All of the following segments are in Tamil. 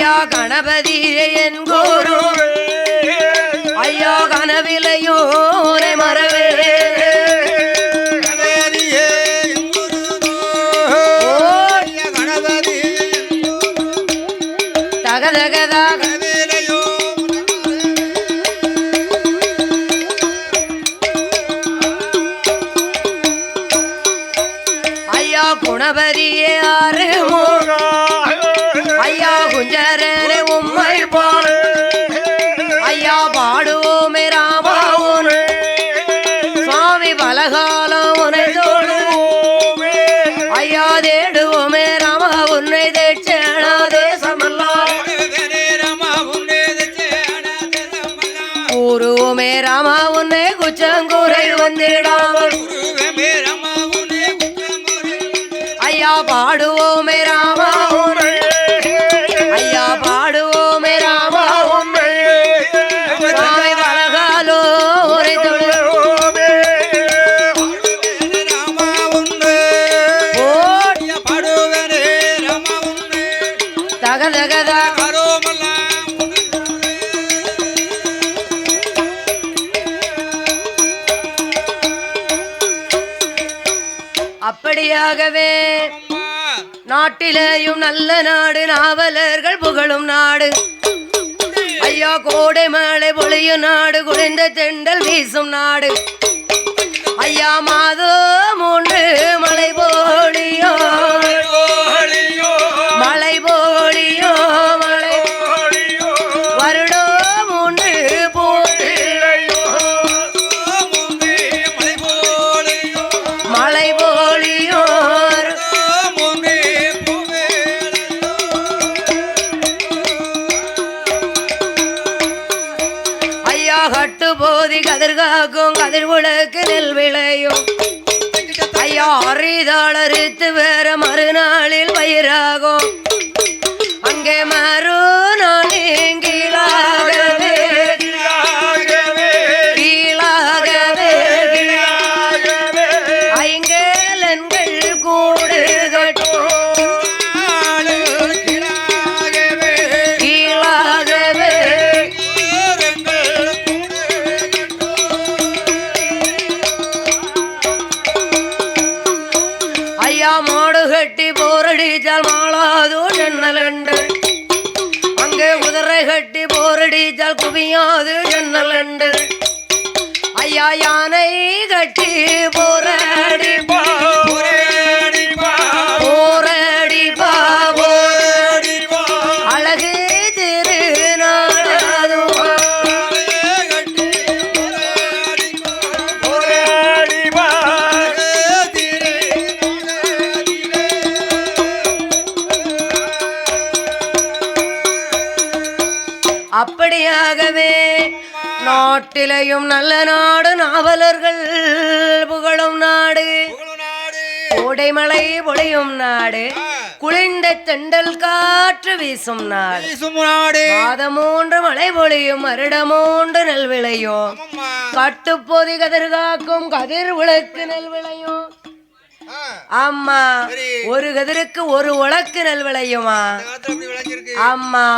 ஐயா கணபதியே என் குரு ஐயா கனவிலையோ மறவே தகதகதா ஐயா குணபதியே ஆறு ஐயா குஞ்சரே உம்மை பாடு ஐயா பாடுவோமே ராமாவுன் சுவாமி பலகாலம் உனை தோடுவோமே ஐயா தேடுவோமே ராமா உன்னை தேச்சேனா தேசமெல்லாம் கூறுவோமே ராமா உன்னை குச்சங்குறை வந்திடாமல் ஐயா பாடுவோமே ராமா ஐயா பாடுவோமே ராமா சுவாமி பலகாலோ உரை தொழுவோமே தகதகதா அப்படியாகவே நாட்டிலேயும் நல்ல நாடு நாவலர்கள் புகழும் நாடு ஐயா கோடை மழை பொழியும் நாடு குளிர்ந்த தெண்டல் வீசும் நாடு ஐயா மாதோ 3 மலை போலியோ மலை போலியோ மலை வருடோ 3 போலியோ மலை போலியோ ஐயா கட்டு போதி கதிர்காக்கும் கதிர் விளக்கு நெல் விளையும் ஐயா அரிதாளரித்து வேற மறுநாளில் பயிராகும் அங்கே மறுநாளில் கீழாகவே கீழாகவே ஐங்கேலன்கள் கூடு கீழாகவே ஐயா மாடு கட்டி போரடிச்சால் மாளாதோ ஜன்னலண்டு அங்கே குதிரை கட்டி போரடிச்சால் குவியாது ஜன்னலண்டு ஐயா யானை கட்டி போரடிப்பா போரடிப்பா அழகு திருநாடு அப்படியாகவே நாட்டிலையும் நல்ல நாடு நாவலர்கள் புகழும் நாடு கோடைமழை பொழியும் நாடு குளிர்ந்த தெண்டல் காற்று வீசும் நாடு மாதம் 3 மழை பொழியும் வருடம் 3 நெல் விளையும் கட்டுப்போதி கதிர்காக்கும் கதிர் விளக்கு நெல் விளையும் அம்மா ஒரு கதிருக்கு ஒரு உலக்கு நெல் விளையுமா அம்மா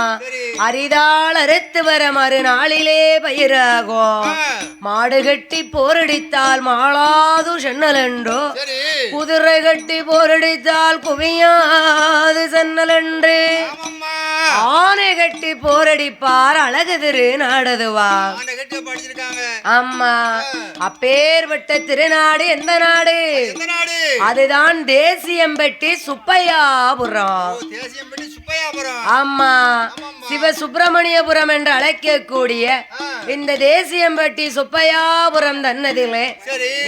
அரிதாள் அறுத்து வர மறுநாளிலே பயிராகும் மாடு கட்டி போரடித்தால் மாளாது சென்னலென்றோ குதிரை கட்டி போரடித்தால் குவியாது சென்னலென்று ஆனை கட்டி போரடிப்பார் அழகு திரு நாடதுவா அம்மா அப்பேர்பட்ட திருநாடு எந்த நாடு அதுதான் தேசியம்பட்டி சுப்பையாபுரம் ஆமா சிவ சுப்பிரமணியபுரம் என்று அழைக்கக்கூடிய இந்த தேசியம்பட்டி சுப்பையாபுரம் தன்னதிலே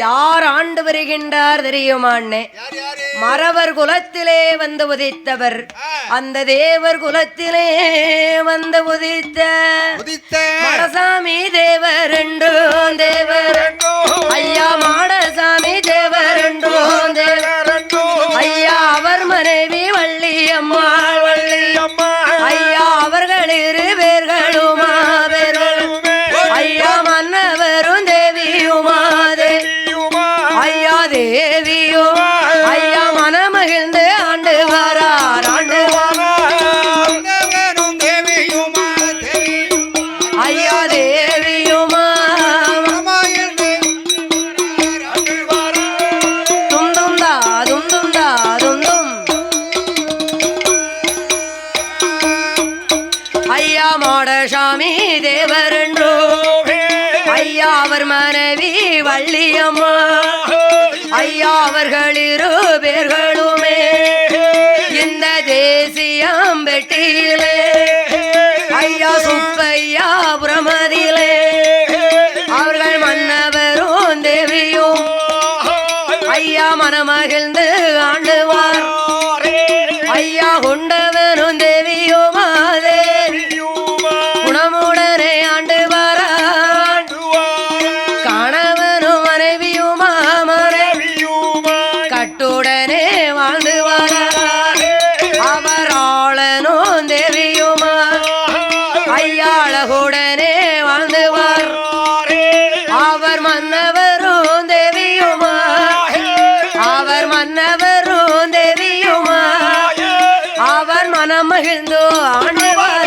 யார் ஆண்டு வருகின்றார் தெரியுமான்னு மறவர் குலத்திலே வந்து உதித்தவர் அந்த தேவர் குலத்திலே வந்து உதித்த மடசாமி தேவர் என்றோ தேவர் ஐயா மாடசாமி தேவர் என்றோ தேவர் ஐயா அவர் மனைவி வள்ளியம்மாள் ஐயா அவர்கள் 2 பேர்களுமா ஐயா மன்னவரும் தேவியுமா ஐயா தேவியோ ஐயா மனமகிழ்ந்து ஆண்டு வரார் ஆண்டு ஐயா மாடசாமி தேவர் என்றோ ஐயா அவர் மனைவி வள்ளியம்மா ஐயா அவர்கள் 2 பேர்களுமே இந்த தேசியம்பெட்டியிலே ஐயா சுப்பையா புரமதியிலே அவர்கள் மன்னவரும் தேவியும் ஐயா மனமகிழ்ந்து ஆண்டுவார் ஐயா கொண்டவனும் தேவியுமா குணமுடனே ஆண்டு வாரான் கணவனும் மனைவியுமா கட்டுடனே வாழ்ந்து வாரான் அவர் ஆளனும் தேவியுமா ஐயா அழகுடனே வாழ்ந்துவார் அவர் மன்னவரும் தேவியுமா அவர் மன்னவரும் தேவியுமா அவர் மனம் மகிழ்ந்தோ ஆண்டுவார்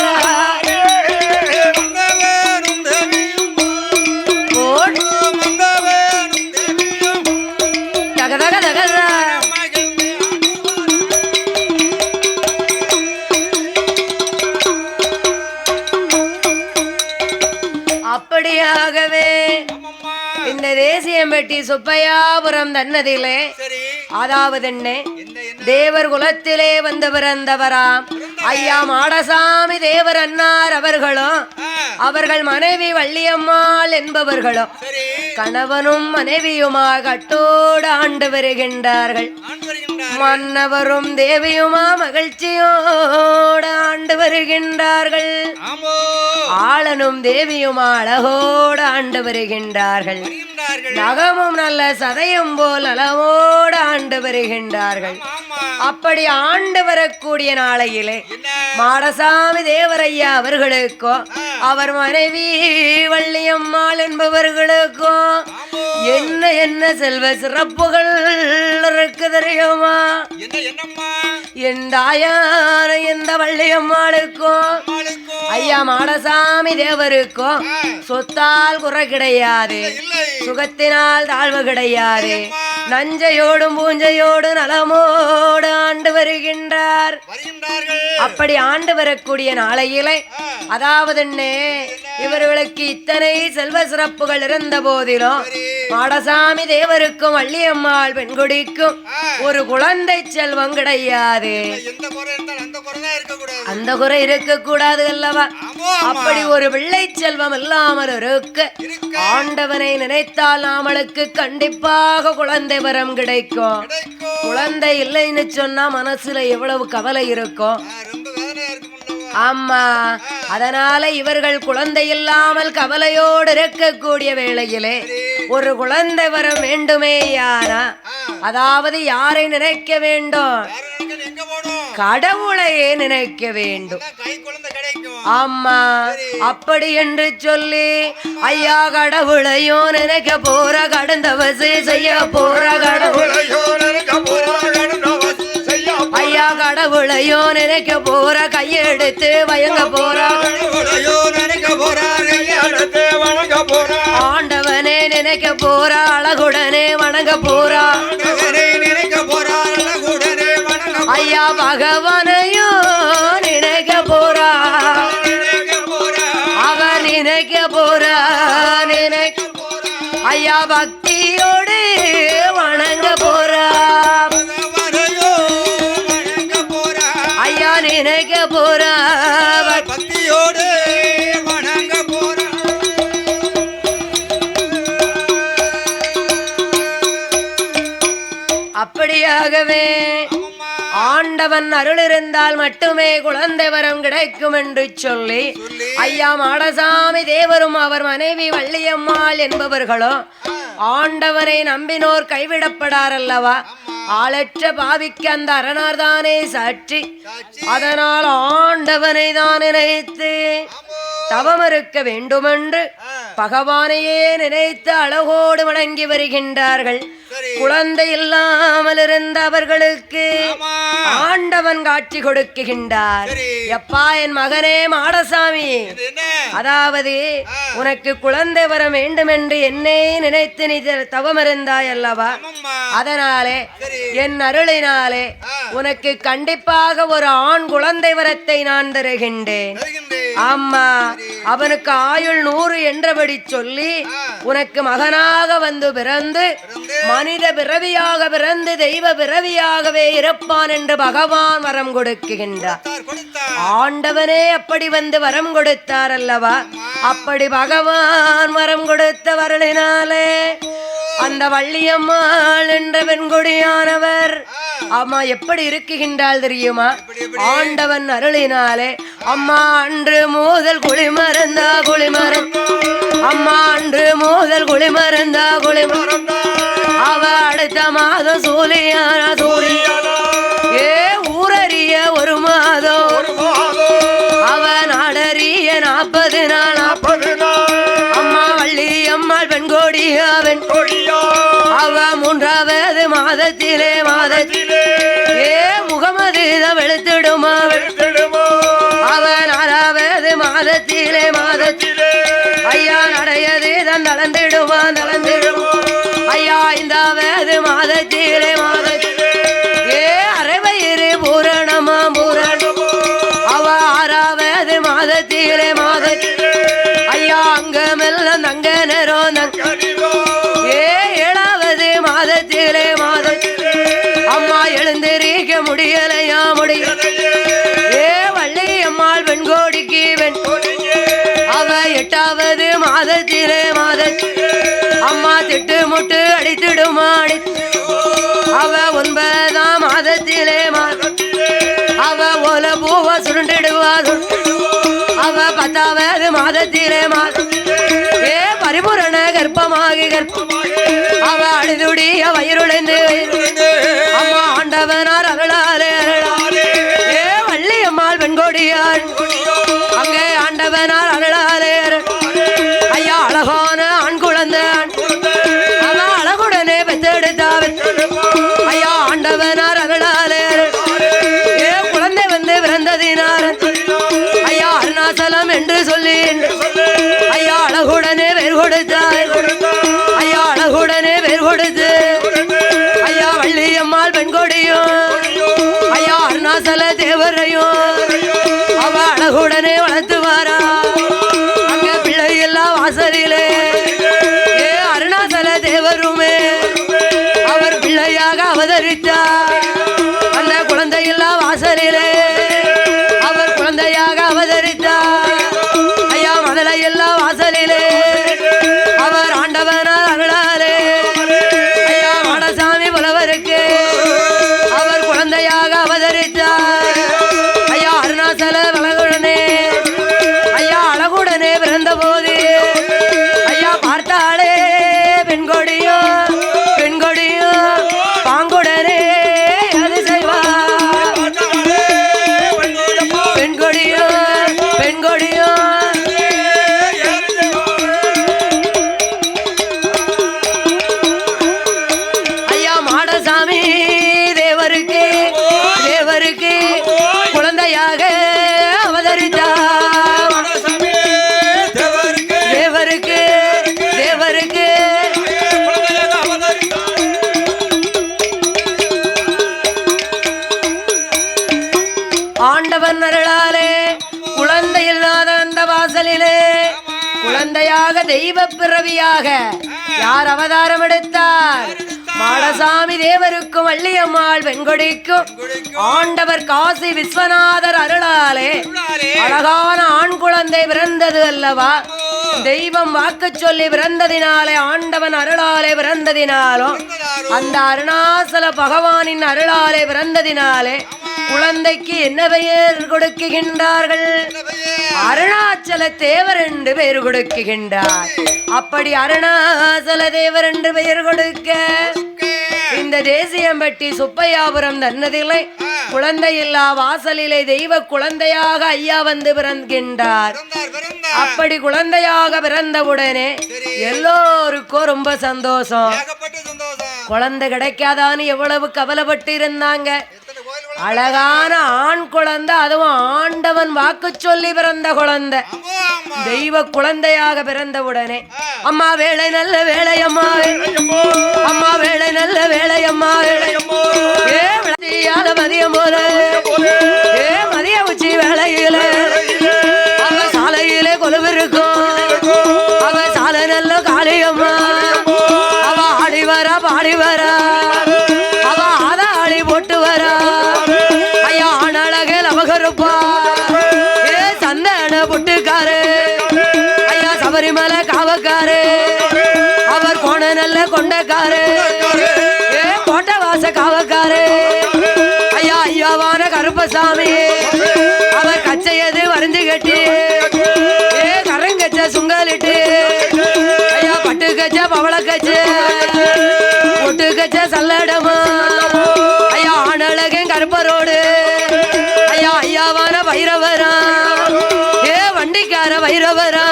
அப்படியாகவே இந்த தேசியம்பட்டி சுப்பையாபுரம் தன்னதிலே அதாவது என்ன தேவர் குலத்திலே வந்து பிறந்தவராம் ஐயா மாடசாமி தேவர் அன்னார் அவர்களும் அவர்கள் மனைவி வள்ளியம்மாள் என்பவர்களும் கணவனும் மனைவியுமா கட்டோடு ஆண்டு வருகின்றார்கள் மன்னவரும் தேவியுமா மகிழ்ச்சியோடு ஆண்டு வருகின்றார்கள் ஆளனும் தேவியுமா அழகோடு ஆண்டு வருகின்றார்கள் நகமும் நல்ல சதையும் போல் அளவோடு ஆண்டு வருகின்றார்கள் அப்படி ஆண்டு வரக்கூடிய நாளையிலே மாடசாமி தேவரையா அவர்களுக்கோ அவர் மனைவி வள்ளியம்மாள் என்பவர்களுக்கோ என்ன என்ன செல்வ சிறப்புகள் இருக்கு தெரியுமா என் தாயான எந்த வள்ளியம்மாளுக்கும் ஐயா மாடசாமி தேவருக்கும் சொத்தால் குறை கிடையாது சுகத்தினால் தாழ்வு கிடையாது நஞ்சையோடும் பூஞ்சையோடு நலமோடு ஆண்டு வருகின்றார் அப்படி ஆண்டு வரக்கூடிய நாளையிலே அதாவது இவர்களுக்கு இத்தனை செல்வ சிறப்புகள் இருந்த போதிலும் மாடசாமி தேவருக்கும் வள்ளியம்மாள் பெண்குடிக்கும் ஒரு குழந்தை செல்வம் கிடையாது அந்த குறை இருக்க கூடாது அல்லவா அப்படி ஒரு பிள்ளை செல்வம் இல்லாமல் இருக்க ஆண்டவனை நினைத்தால் நாமளுக்கு கண்டிப்பாக குழந்தை வரம் கிடைக்கும் குழந்தை இல்லைன்னு சொன்னா மனசுல எவ்வளவு கவலை இருக்கும் ஆமா அதனால இவர்கள் குழந்தை இல்லாமல் கவலையோடு இருக்கக்கூடிய வேளையிலே ஒரு குழந்தை வர வேண்டுமே யாரா அதாவது யாரை நினைக்க வேண்டும் கடவுளையே நினைக்க வேண்டும் ஆமா அப்படி என்று சொல்லி ஐயா கடவுளையோ நினைக்க போற கடந்தவசு செய்ய போற கடவுளையோ ஐயா கடவுளையோ நினைக்க போற கையெடுத்து வயங்க போற ஆண்டவனே நினைக்க போற அழகுடனே வணங்க போறா ஐயா பகவானையோ நினைக்க போறா அவன் நினைக்க போறா நினைக்க ஐயா பக்தியோடு வணங்க போறா ஐயா நினைக்க போறா பக்தியோடு வணங்க போறா அப்படியாகவே ஆண்டவன் அருள் இருந்தால் மட்டுமே குழந்தை வரம் கிடைக்கும் என்று சொல்லி ஐயா மாடசாமி தேவரும் அவர் மனைவி வள்ளியம்மாள் என்பவர்களும் ஆண்டவனை நம்பினோர் கைவிடப்படார் அல்லவா ஆளற்ற பாவிக்கு அந்த அரணார் தானே சாட்சி அதனால் ஆண்டவனை தான் நினைத்து தவம் இருக்க வேண்டுமென்று பகவானையே நினைத்து அழகோடு வணங்கி வருகின்றார்கள் குழந்தை இல்லாமல் இருந்த அவர்களுக்கு ஆண்டவன் காட்சி கொடுக்குகின்றார் எப்பா என் மகனே மாடசாமி அதாவது உனக்கு குழந்தை வர வேண்டும் என்று என்னை நினைத்து நீ தவம் இருந்தாய் அல்லவா அதனாலே என் அருளினாலே உனக்கு கண்டிப்பாக ஒரு ஆண் குழந்தை வரத்தை நான் தருகின்றேன் ஆமா, அவனுக்கு ஆயுள் 100 என்றபடி சொல்லி உனக்கு மகனாக வந்து பிறந்து மனித பிறவியாக பிறந்து தெய்வ பிறவியாகவே இருப்பான் என்று பகவான் வரம் கொடுக்குகின்றார். ஆண்டவனே அப்படி வந்து வரம் கொடுத்தார் அல்லவா? அப்படி பகவான் வரம் கொடுத்த வரலினாலே அந்த வள்ளியம்மாள் என்ற பெண்கொடியானவர் அம்மா எப்படி இருக்குகின்றாள் தெரியுமா? ஆண்டவன் அருளினாலே. அம்மா அன்று முதல் குளிமருந்தா குளிமருந்தா, அம்மா அன்று முதல் குளிமருந்தா குளிமருந்தா, அவ அடுத்த மாதம் சூலியான சூலியானா, ஏ ஊரறிய ஒரு மாதம், அவ நாடறிய 40 நாள். அம்மா வள்ளியம்மாள் பெண்கொடியா பெண்கொடியா, அவ 3வது மாதத்திலே மாதத்திலே ஏ முகமது வெளுத்திடுமா வெளுத்திடுமா, அவ 4வது மாதத்திலே மாதத்திலே ஐயா நடையது தான் நடந்திடுமா நடந்திடுமா, ஐயா 5வது மாதத்திலே மாதத்திலே ஏ அரைவயிறு பூரணமா பூரணமா, அவ 6வது மாதத்திலே மாதத்திலே ஐயா அங்கமெல்லாம் தங்க நேரோ ஏ 7வது மாதத்திலே மாதத்திலே அம்மா எழுந்திருக்க முடியலையா முடியலையே, ஏ வள்ளியம்மாள் பெண்கோடிக்கு அவ 8வது மாதத்திலே மாதத்திலே அம்மா திட்டு முட்டு அடித்திடுமா அவ 9ஆம் மாதத்திலே மாதத்திலே அவ ஓல பூவ சுருண்டிடுவா அவ 10வது மாதத்திலே மாதத்திலே ஏ பரிபூரண கர்ப்பமாகி அவ அழுதுடிய வயிறுழைந்து அம்மா ஆண்டவனார் அருளாலே ஏ வள்ளியம்மாள் பெண்கொடியாள் அங்கே ஆண்டவனார் அருளாலே ஐயா அழகான ஆண் குழந்தை அவ அழகுடனே பெற்றெடுத்தாள் ஐயா ஆண்டவனார் அருளாலே ஏ குழந்தை வந்து பிறந்ததினார் ஐயா அருணாசலம் என்று சொல்லி ஐயா அழகுடனே வேர் கொடுத்தாள் ஐயா அழகுடனே வேர் கொடுத்து ஐயா வள்ளியம்மாள் பெண்கொடியும் ஐயா அருணாசல தேவரையும் அவ அழகுடனே வளர்த்து வாரா அங்க பிள்ளை எல்லாம் வாசலிலே ஏ அருணாசல தேவருமே அவர் பிள்ளையாக அவதரித்தார். அந்த குழந்தை எல்லாம் வாசலிலே அவர் குழந்தையாக அவதரித்தார். ஐயா மதலை எல்லாம் வாசலிலே அவர் ஆண்டவனார் அருளாலே ஐயா மாடசாமி புலவருக்கு அவர் குழந்தையாக அவதரித்தார். ஐயா அருணாசல வளகுடனே ஐயா அழகுடனே பிறந்த போது ஐயா பார்த்தாளே பெண்கொடியோ பெண்கொடியோ பாங்குடனே அது செய்வார் பெண்கொடியோ பெண்கொடியோ ஐயா மாடசாமி தேவருக்கு தேவருக்கு குழந்தையாக அவதரித்தார். தேவருக்கு தேவருக்கு ஆண்டவன் அருளாலே குழந்தை இல்லாத அந்த வாசலிலே குழந்தையாக தெய்வ பிறவியாக யார் அவதாரம் எடுத்தார்? மாடசாமி தேவருக்கும் வள்ளியம்மாள் வெண்கொடிக்கும் ஆண்டவர் காசி விஸ்வநாதர் அருளாலே அழகான ஆண் குழந்தை பிறந்தது அல்லவா? தெய்வம் வாக்கு சொல்லி பிறந்ததினாலே ஆண்டவன் அருளாலே பிறந்ததினாலும் அந்த அருணாசல பகவானின் அருளாலே பிறந்ததினாலே குழந்தைக்கு என்ன பெயர் கொடுக்குகின்றார்கள்? அருணாச்சல தேவர் என்று பெயர் கொடுக்குகின்றார். அப்படி அருணாசல தேவர் என்று பெயர் கொடுக்க இந்த தேசியம்பட்டி சுப்பையாபுரம் தன்னதில்லை குழந்தையில்லா வாசலிலே தெய்வ குழந்தையாக ஐயா வந்து பிறக்கின்றார். அப்படி குழந்தையாக பிறந்தவுடனே எல்லோருக்கும் ரொம்ப சந்தோஷம். குழந்தை கிடைக்காதான்னு எவ்வளவு கவலைப்பட்டு இருந்தாங்க. அழகான ஆண் குழந்தை, அதுவும் ஆண்டவன் வாக்கு சொல்லி பிறந்த குழந்தை, தெய்வ குழந்தையாக பிறந்தவுடனே அம்மா வேலை நல்ல வேலையம்மா அம்மா வேலை நல்ல வேலையம்மா ஏ விளையாத மதியம் போல ஏ மதிய உச்சி வேலையில வைரவரா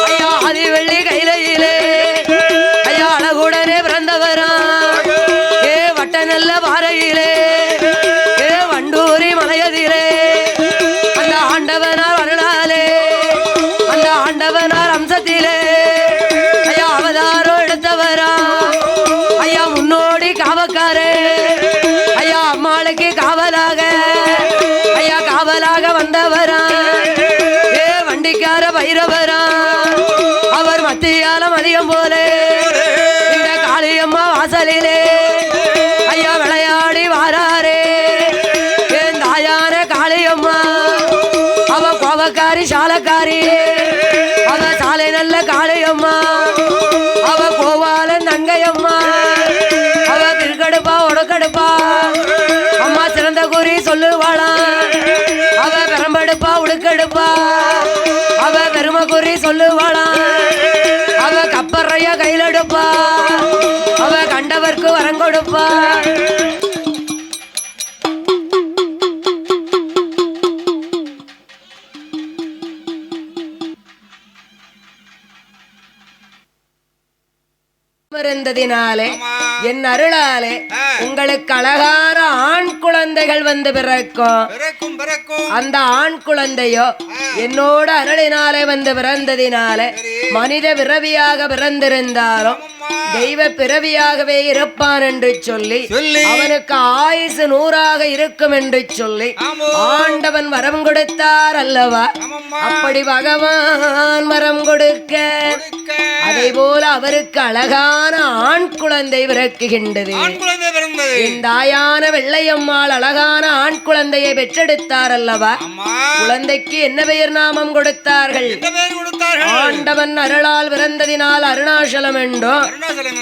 ஐயா அதிவெள்ளி கையிலே ஐயா அழகுடனே பிறந்தவரா ஏ வட்ட நல்ல பாறையிலே ஏ வண்டூரி மலையதிலே அந்த ஆண்டவனார் அருளாலே அந்த ஆண்டவனார் அம்சத்திலே ஐயா அவதாரம் எடுத்தவரா ஐயா முன்னோடி காவக்காரே ஐயா அம்மாளுக்கு காவலாக ஐயா காவலாக வந்தவரா ஏ வண்டிக்கார பைரவரா அவர் மத்தியாலம் அதிகம் போல இந்த காளியம்மா வாசலிலே ஐயா விளையாடி வாராரே என் தாயான காளியம்மா அவ கோவக்காரி சாலக்காரி அவ சாலை நல்ல காளியம்மா அவ கோவாலன் தங்கையம்மா அவ திருக்கடுப்பா உடக்கடுப்பா அம்மா சிறந்த குறி சொல்லுவாளா அவ பெரம்பெடுப்பா உடுக்கெடுப்பா அவ பெருமை குறி சொல்லுவாளா அவ கப்பறைய கையிலெடுப்பா அவ கண்டவர்க்கு வரங்கொடுப்பா இருந்ததினாலே என் அருளாலே உங்களுக்கு அழகான ஆண் குழந்தைகள் வந்து பிறக்கும் அந்த ஆண் குழந்தையோ என்னோட அருளினாலே வந்து பிறந்ததினாலே மனித பிறவியாக பிறந்திருந்தாலும் தெய்வ பிறவியாகவே இருப்பான் என்று சொல்லி அவனுக்கு ஆயுசு 100ஆக இருக்கும் என்று சொல்லி ஆண்டவன் வரம் கொடுத்தார் அல்லவா அப்படி பகவான் வரம் கொடுக்க அதே போல அவருக்கு அழகான ஆண் குழந்தை பிறக்குகின்றது என் தாயான வெள்ளையம்மாள் அழகான ஆண் குழந்தையை பெற்றெடுத்தார் அல்லவா குழந்தைக்கு என்ன பெயர் நாமம் கொடுத்தார்கள் ஆண்டவன் அருளால் பிறந்ததினால் அருணாசலம் என்றும்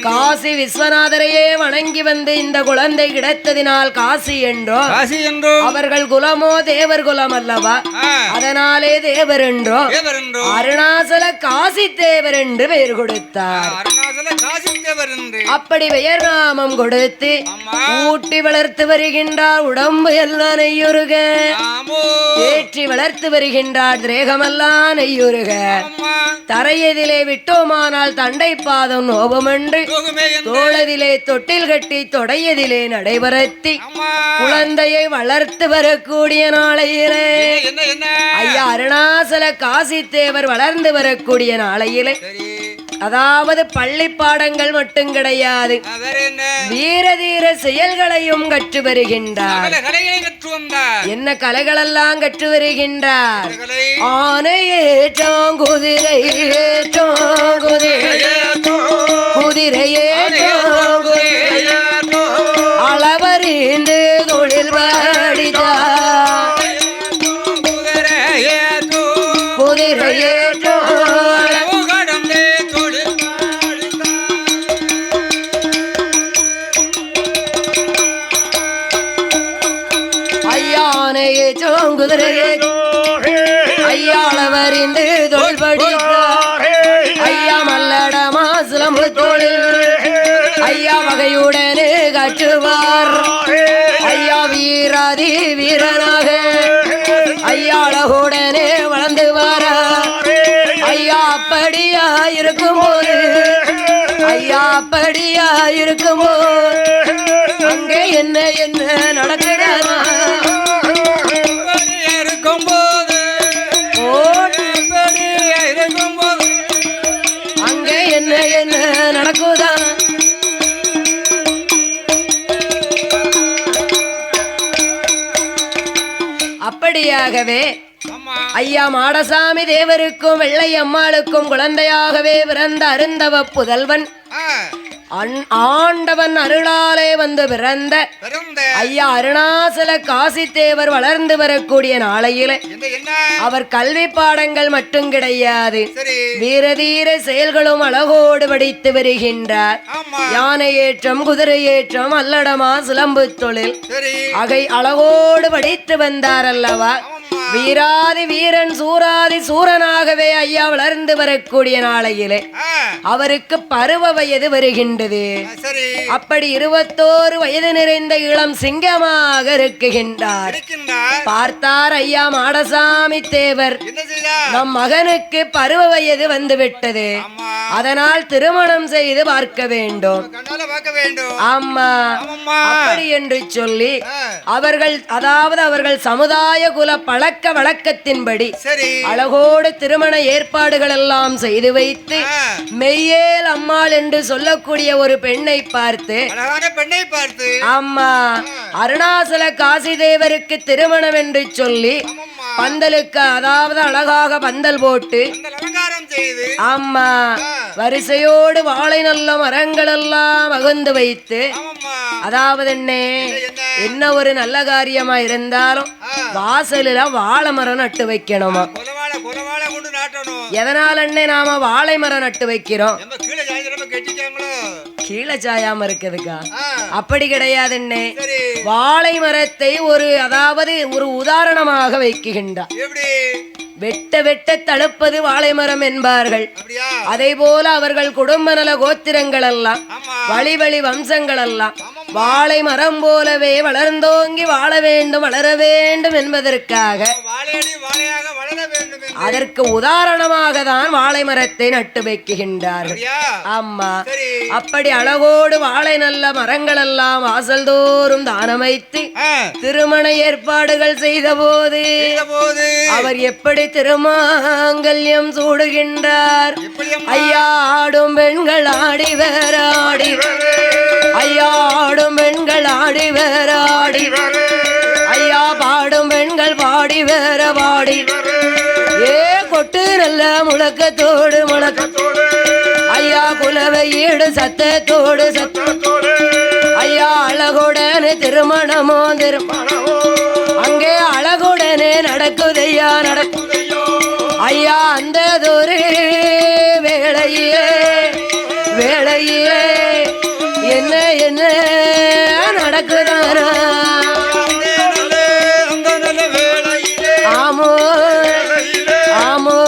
காசி விஸ்வநாதரையே வணங்கி வந்து இந்த குழந்தை கிடைத்ததினால் காசி என்றோ அவர்கள் குலமோ தேவர் குலம் அல்லவா அதனாலே தேவர் என்றோ அருணாசல காசி தேவர் என்று பெயர் கொடுத்தார் அப்படி பெயர் நாமம் கொடுத்து ஊட்டி வளர்த்து வருகின்றார் உடம்பு எல்லாம் நெய்யுருக ஏற்றி வளர்த்து வருகின்றார் தேகமெல்லாம் நெய்யுருக தரையதிலே விட்டோமானால் தண்டை பாதம் நோபமென்று தோளதிலே தொட்டில் கட்டி தொடையதிலே நடைபெறத்தி குழந்தையை வளர்த்து வரக்கூடிய நாளையிலே ஐயா அருணாசல காசி தேவர் வளர்ந்து வரக்கூடிய நாளையிலே அதாவது பள்ளி பாடங்கள் மட்டும் கிடையாது வீர தீர செயல்களையும் கற்று வருகின்றார் என்ன கலைகளெல்லாம் கற்று வருகின்றார் ஆனையேற்றம் குதிரையேற்றம் குதிரையேற்றம் அளவறிந்து தொழில் படித்தார் குதிரையேற்றம் ஐயாளவறிந்து தொழில் படித்தார் ஐயா மல்லடமா சிலம்பு தொழில் ஐயா வகையுடனே கற்றுவார் ஐயா வீராதி வீரனாக ஐயா அழகுடனே வளர்ந்து வாரார் ஐயா அப்படியா இருக்கும்போது ஐயா அப்படியா இருக்கும்போது அங்கே என்ன என்ன நடக்கிறதா அங்கே என்ன என்ன நடக்குதா அப்படியாகவே ஐயா மாடசாமி தேவருக்கும் வெள்ளை அம்மாளுக்கும் குழந்தையாகவே பிறந்த அருந்தவ புதல்வன் ஆண்டவன் அருளாலே வந்து பிறந்த ஐயா அருணாசல காசி தேவர் வளர்ந்து வரக்கூடிய நாளையில அவர் கல்வி பாடங்கள் மட்டும் கிடையாது வீரதீர செயல்களும் அழகோடு படித்து வருகின்றார் யானை ஏற்றம் குதிரை ஏற்றம் அல்லடமா சிலம்பு தொழில் அகை அழகோடு படித்து வந்தார் அல்லவா வீராதி வீரன் சூராதி சூரனாகவே ஐயா வளர்ந்து வரக்கூடிய நாளையிலே அவருக்கு பருவ வயது வருகின்றது. அப்படி 21 வயது நிறைந்த இளம் சிங்கமாக இருக்குகின்றார். பார்த்தார் ஐயா மாடசாமி தேவர், நம் மகனுக்கு பருவ வயது வந்து விட்டது, அதனால் திருமணம் செய்து பார்க்க வேண்டும். ஆமா, அப்படி என்று சொல்லி அவர்கள் அவர்கள் சமுதாய குல பழக்க வழக்கத்தின்படி அழகோடு திருமண ஏற்பாடுகள் எல்லாம் செய்து வைத்து மெய்யேல் அம்மாள் என்று சொல்லக்கூடிய ஒரு பெண்ணை பார்த்து அம்மா அருணாசல காசி தேவருக்கு திருமணம் என்று சொல்லி பந்தலுக்கு அழகாக பந்தல் போட்டு அம்மா வரிசையோடு வாழை நல்ல மரங்கள் எல்லாம் அகந்து வைத்து என்ன ஒரு நல்ல காரியமா இருந்தாலும் வாசலில வாழை மரம் நட்டு வைக்கணுமா. எதனால நாம வாழை மரம் நட்டு வைக்கிறோம்? கீழே சாயாம இருக்குதுக்கா? அப்படி கிடையாது. வாழை மரத்தை ஒரு ஒரு உதாரணமாக வைக்கின்றார். வெட்ட வெட்ட தடுப்பது வாழை மரம் என்பார்கள். அதே போல அவர்கள் குடும்ப நல கோத்திரங்கள் எல்லாம் வழி வழி வம்சங்கள் எல்லாம் வாழை மரம் போலவே வளர்ந்தோங்கி வாழ வேண்டும், வளர வேண்டும் என்பதற்காக அதற்கு உதாரணமாக தான் வாழை மரத்தை நட்டு வைக்கின்றார்கள். ஆமா, அப்படி அழகோடு வாழை நல்ல மரங்கள் எல்லாம் வாசல் தோறும் தானம் வைத்து திருமண ஏற்பாடுகள் செய்த போது அவர் எப்படி திருமாங்கல்யம் சூடுகின்றார். ஐயா ஆடும் பெண்கள் ஆடி வேறாடி, ஐயா ஆடும் பெண்கள் ஆடி வேறாடி, ஐயா பாடும் பெண்கள் பாடி வேற பாடி, ஏ கொட்டு நல்ல முழக்கத்தோடு முழக்கத்தோடு, ஐயா குலவை ஈடு சத்தத்தோடு சத்தத்தோடு, ஐயா அழகுடனே திருமணமோ திருமணமோ அங்கே அழகுடனே நடக்குதையா நடக்குதையோ. ஐயா அந்த ஒரு வேளையே வேளையே என்ன என்ன நடக்குதானா? ஆமோ ஆமோ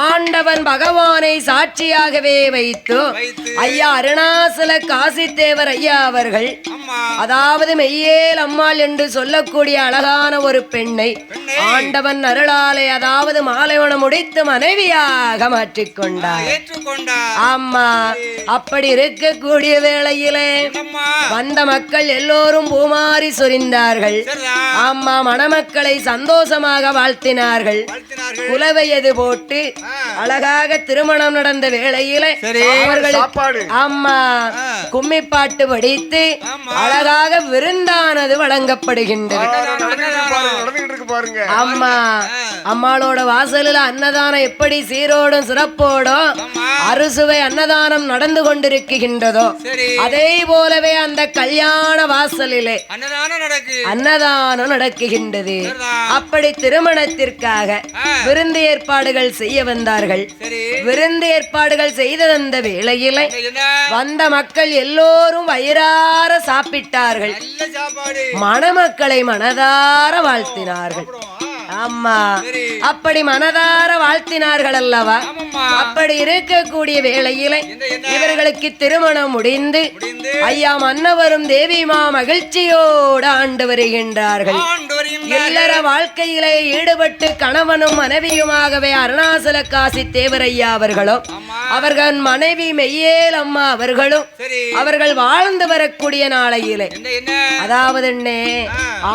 ஆண்டவன் பகவானை சாட்சியாகவே வைத்து ஐயா அருணாசல காசி தேவர் ஐயா அவர்கள் மெய்யேல் அம்மாள் என்று சொல்லக்கூடிய அழகான ஒரு பெண்ணை ஆண்டவன் அருளாலே மாலைவனம் முடித்து மனைவியாக மாற்றிக்கொண்டார். ஆமா, அப்படி இருக்கக்கூடிய வேளையிலே வந்த மக்கள் எல்லோரும் பூமாரி சொரிந்தார்கள். ஆமா, மணமக்களை சந்தோஷமாக வாழ்த்தினார்கள். குலவையது போட்டு அழகாக திருமணம் நடந்த வேளையிலே அவர்கள் ஆமா கும்மிப்பாட்டு படித்து அழகாக விருந்தானது வழங்கப்படுகின்றது. அம்மா அம்மாளோட வாசலில் அன்னதானம் எப்படி சீரோடும் சிறப்போடும் அறுசுவை அன்னதானம் நடந்து கொண்டிருக்கின்றதோ அதே போலவே அந்த கல்யாண வாசலிலே அன்னதானம் நடக்குகின்றது. அப்படி திருமணத்திற்காக விருந்து ஏற்பாடுகள் செய்ய வந்தார்கள். விருந்து ஏற்பாடுகள் செய்த அந்த வேளையிலே வந்த மக்கள் எல்லோரும் வயிறார சாப்பிட்டார்கள். மணமக்களை மனதார வாழ்த்தினார்கள். ஆமா, அப்படி மனதார வாழ்த்தினார்கள் அல்லவா? அப்படி இருக்கக்கூடிய வேளையிலே இவர்களுக்கு திருமணம் முடிந்து ஐயா மன்னவரும் தேவிமா மகிழ்ச்சியோடு ஆண்டு வருகின்றார்கள். இல்லற வாழ்க்கையிலே ஈடுபட்டு கணவனும் மனைவியுமாகவே அருணாசல காசி தேவரையா அவர்களும் அவர்கள் மனைவி மெய்யேல் அம்மா அவர்களும் அவர்கள் வாழ்ந்து வரக்கூடிய நாளையிலே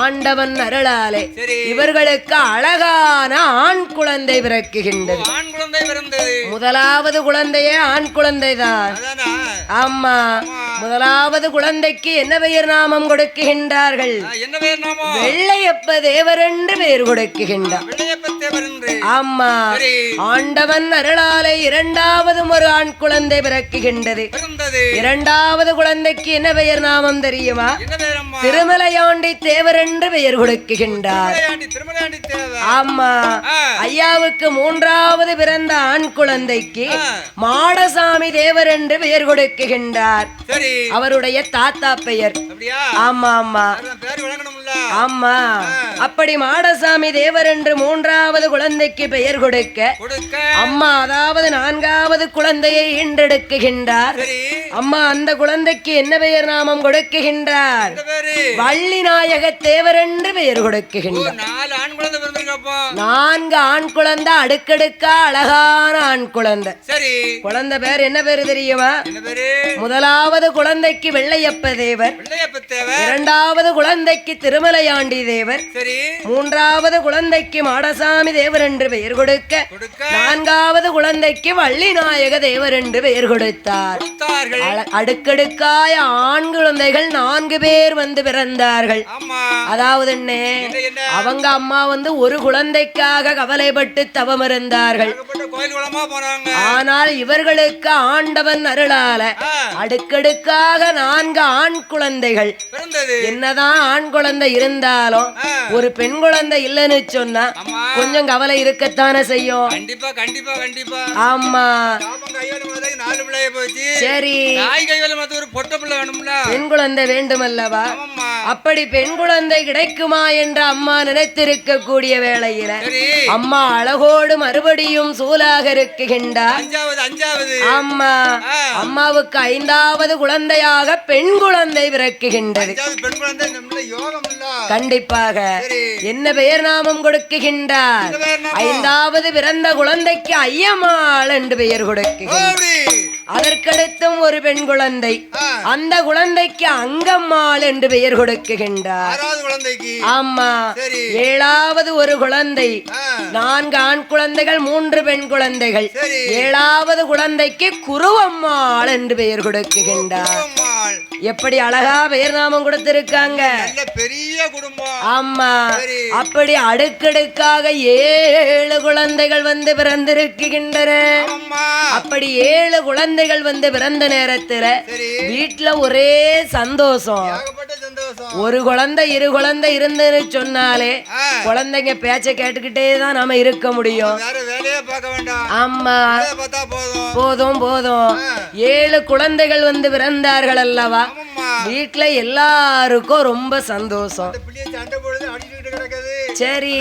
ஆண்டவன் அருளாலே இவர்களுக்கு அழகான ஆண் குழந்தை பிறக்குகின்றது. முதலாவது குழந்தையே ஆண் குழந்தைதான். ஆமா, முதலாவது குழந்தைக்கு என்ன பெயர் நாமம் கொடுக்குகின்றார்கள்? வெள்ளையப்ப தேவர் என்று பெயர் கொடுக்குகின்றார். ஆமா, ஆண்டவன் அருளாலே இரண்டாவது ஒரு ஆண் குழந்தை பிறக்குகின்றது. இரண்டாவது குழந்தைக்கு என்ன பெயர் நாமம் தெரியுமா? திருமலையாண்டி தேவர் என்று பெயர் கொடுக்குகின்றார். ஆமா ஐயாவுக்கு மூன்றாவது பிறந்த ஆண் குழந்தைக்கு மாடசாமி தேவர் என்று பெயர் கொடுக்குகின்றார். அவருடைய தாத்தா பெயர். ஆமா ஆமா ஆமா. அப்படி மாடசாமி தேவர் என்று மூன்றாவது குழந்தைக்கு பெயர் கொடுக்க அம்மா அதாவது நான்காவது குழந்தையை ஈண்டெடுக்குகின்றார். அம்மா அந்த குழந்தைக்கு என்ன பெயர் நாமம் கொடுக்குகின்றார்? வள்ளி நாயக தேவர் என்று பெயர் கொடுக்குகின்றார். 4 ஆண் குழந்தை அடுக்கடுக்கா அழகான ஆண் குழந்தை. குழந்தை பேர் என்ன பேரு தெரியுமா? முதலாவது குழந்தைக்கு வெள்ளையப்ப தேவர், இரண்டாவது குழந்தைக்கு திருமலையாண்டி தேவர், மூன்றாவது குழந்தைக்கு மாடசாமி தேவர் என்று பெயர் கொடுக்க நான்காவது குழந்தைக்கு வள்ளி நாயக தேவர் என்று பெயர் கொடுத்தார். அடுக்கடுக்காய ஆண் குழந்தைகள் 4 பேர் வந்து பிறந்தார்கள். அதாவது அவங்க அம்மா வந்து ஒரு குழந்தைக்காக கவலைப்பட்டு தவம் இருந்தார்கள். ஆனால் இவர்களுக்கு ஆண்டவன் அருளால அடுக்கடுக்காக 4 ஆண் குழந்தைகள். என்னதான் ஆண் குழந்தை இருந்தாலும் ஒரு பெண் குழந்தை இல்லைன்னு சொன்னா கொஞ்சம் கவலை இருக்கத்தானே செய்யும். ஆமா சரி, பெண் குழந்தை வேண்டும் அல்லவா? அப்படி பெண் குழந்தை கிடைக்குமா என்று அம்மா நினைத்திருக்க கூடிய வேளையில அம்மா அழகோடு மறுபடியும் சூலாக இருக்குகின்றார். அம்மா அம்மாவுக்கு 5வது குழந்தையாக பெண் குழந்தை பிறக்குகின்றது. கண்டிப்பாக என்ன பெயர் நாமம் கொடுக்குகின்றார்? 5வது பிறந்த குழந்தைக்கு ஐயம்மாள் என்று பெயர் கொடுக்குகின்றார். அதற்கடுத்தும் ஒரு பெண் குழந்தை, அந்த குழந்தைக்கு அங்கம்மாள் என்று பெயர் கொடுக்குகின்றார். ஆமா 7வது ஒரு குழந்தை, 4 ஆண் குழந்தைகள் 3 பெண் குழந்தைகள். 7வது குழந்தைக்கு குருவம்மாள் என்று பெயர் கொடுக்குகின்றார். எப்படி அழகா பெயர் நாமம் கொடுத்திருக்காங்க. பெரிய குடும்பம். ஆமா அப்படி அடுக்கடுக்காக 7 குழந்தைகள் வந்து பிறந்திருக்கின்றன. அப்படி 7 குழந்தைகள் வந்து பிறந்த நேரத்துல வீட்டுல ஒரே சந்தோஷம். ஒரு குழந்தை 2 குழந்தை இருந்துன்னு சொன்னாலே குழந்தைங்க பேச்ச கேட்டுக்கிட்டே தான் நாம இருக்க முடியும். ஆமா போதும் போதும். 7 குழந்தைகள் வந்து பிறந்தார்கள் அல்லவா? வீட்டுல எல்லாருக்கும் ரொம்ப சந்தோஷம். சரி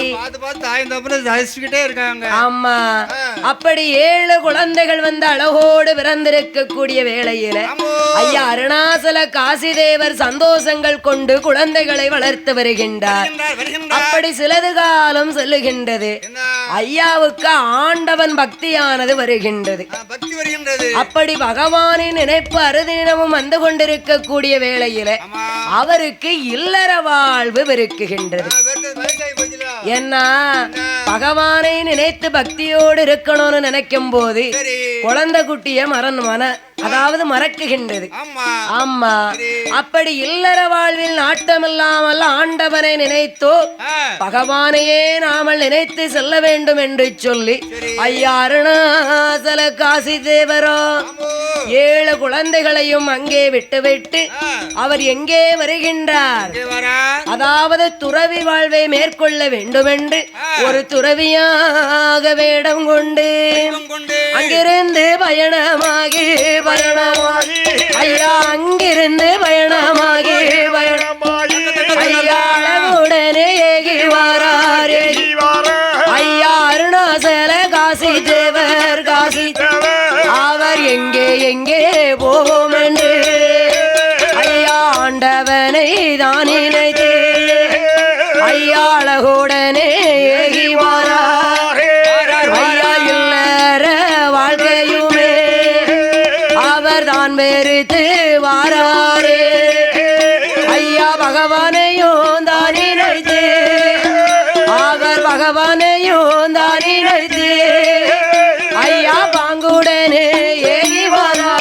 ஆமா அப்படி 7 குழந்தைகள் வந்து அழகோடு பிறந்திருக்க கூடிய வேளையில ஐயா அருணாசல காசிதேவர் சந்தோஷங்கள் கொண்டு குழந்தைகளை வளர்த்து வருகின்றார். அப்படி சிலது காலம் செல்லுகின்றது. ஐயாவுக்கு ஆண்டவன் பக்தியானது வருகின்றது. அப்படி பகவானின் நினைப்பு அறுதினமும் வந்து கொண்டிருக்க கூடிய வேளையில அவருக்கு இல்லற வாழ்வு பெருக்குகின்றது. என்ன பகவானை நினைத்து பக்தியோடு இருக்கணும்னு நினைக்கும் போது குழந்தை குட்டிய அதாவது மறக்குகின்றது. ஆமா அப்படி இல்லற வாழ்வில் நாட்டமில்லாமல் ஆண்டவனை நினைத்தோ பகவானையே நாமல் நினைத்து செல்ல வேண்டும் என்று சொல்லி ஐயா அருணாசல காசி தேவரோ 7 குழந்தைகளையும் அங்கே விட்டுவிட்டு அவர் எங்கே வருகின்றார்? அதாவது துறவி வாழ்வை மேற்கொள்ள வேண்டும் என்று ஒரு துறவியாக வேடம் கொண்டு அங்கிருந்து பயணமாகி ஐயா அங்கிருந்து பயணமாகி ஐயா அழகுடனே ஏகி வாராரே ஐயா அருணாசல காசி தேவர் அவர் எங்கே எங்கே போவோம் என்று ஐயா ஆண்டவனை தான் நினைத்து ஐயா அழகுடனே ஏகி வாரார். ஐயா இல்லற வாழ்க்கையுமே அவர் தான் வெறுத்து வாராரே. ஐயா பகவானையும் தான் நினைத்து அவர் பகவானையும் தான் நினைத்து ஐயா பாங்குடனே ஏகி வாரார்.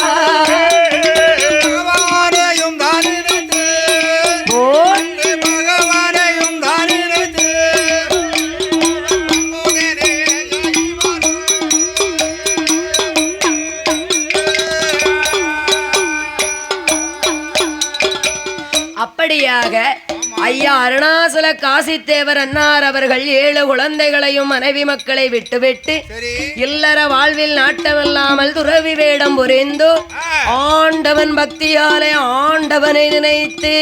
அப்படியாக ஐயா அருணாசல காசித்தேவர் அன்னார் அவர்கள் 7 குழந்தைகளையும் மனைவி மக்களை விட்டுவிட்டு இல்லற வாழ்வில் நாட்டமில்லாமல் துறவி வேடம் புரிந்து ஆண்டவன் பக்தியாலே ஆண்டவனை நினைத்து